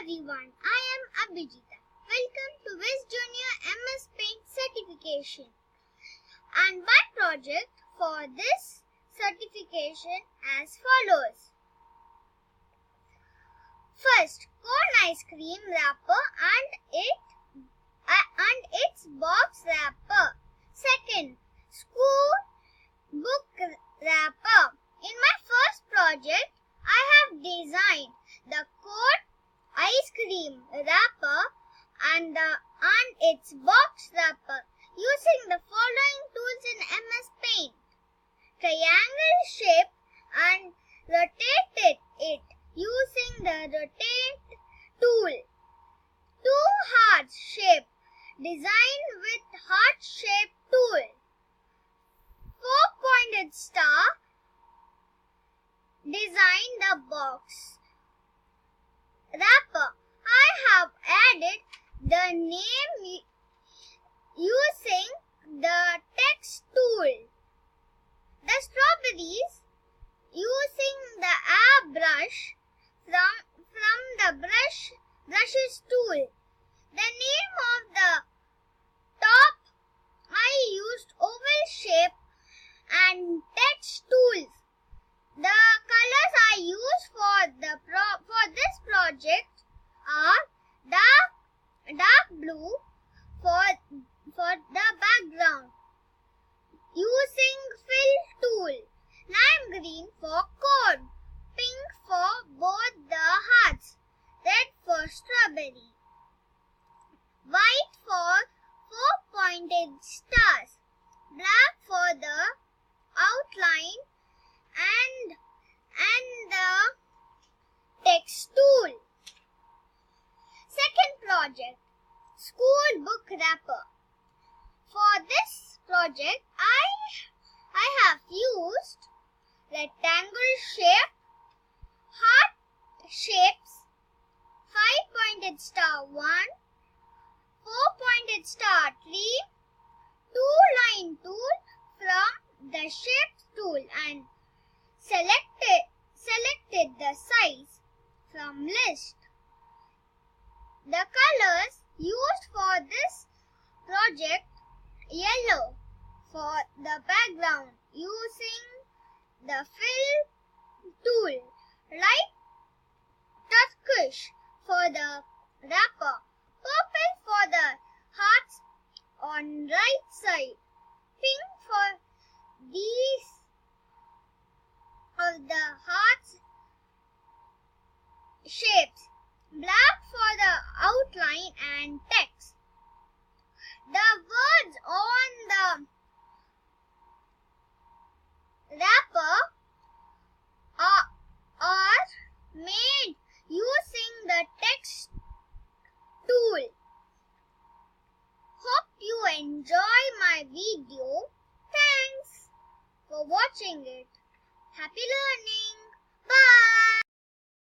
everyone, I am abhi2. Welcome to Wiz Junior MS Paint certification. And my project for this certification as follows. First, cone ice cream wrapper and its box wrapper. Second, school book wrapper. In my first project, I have designed the cone ice cream wrapper and its box wrapper using the following tools in MS Paint. Triangle shape and rotated it using the rotate tool. Two heart shape designed with heart shape tool. 4-pointed star design the box wrapper. I have added the name using the text tool. The strawberries using the brush from the brushes tool. The name of the top I used oval shape and text tools. The colors I use for this project are dark blue for the background using fill tool, lime green for cone, pink for both the hearts, red for strawberry, white for 4-pointed stars, black for the outline and the text tool. Second project, school book wrapper. For this project, I have used rectangle shape, heart shapes, 5-pointed star 1, 4-pointed star 3, 2-line tool from the shape tool and selected the size from list. The colors used for this project, yellow for the background using the fill tool, light turquoise for the wrapper, purple for the hearts on right side, pink for these of the hearts shapes, black for the outline and text. The words on the wrapper are made using the text tool. Hope you enjoy my video. Thanks for watching it. Happy learning!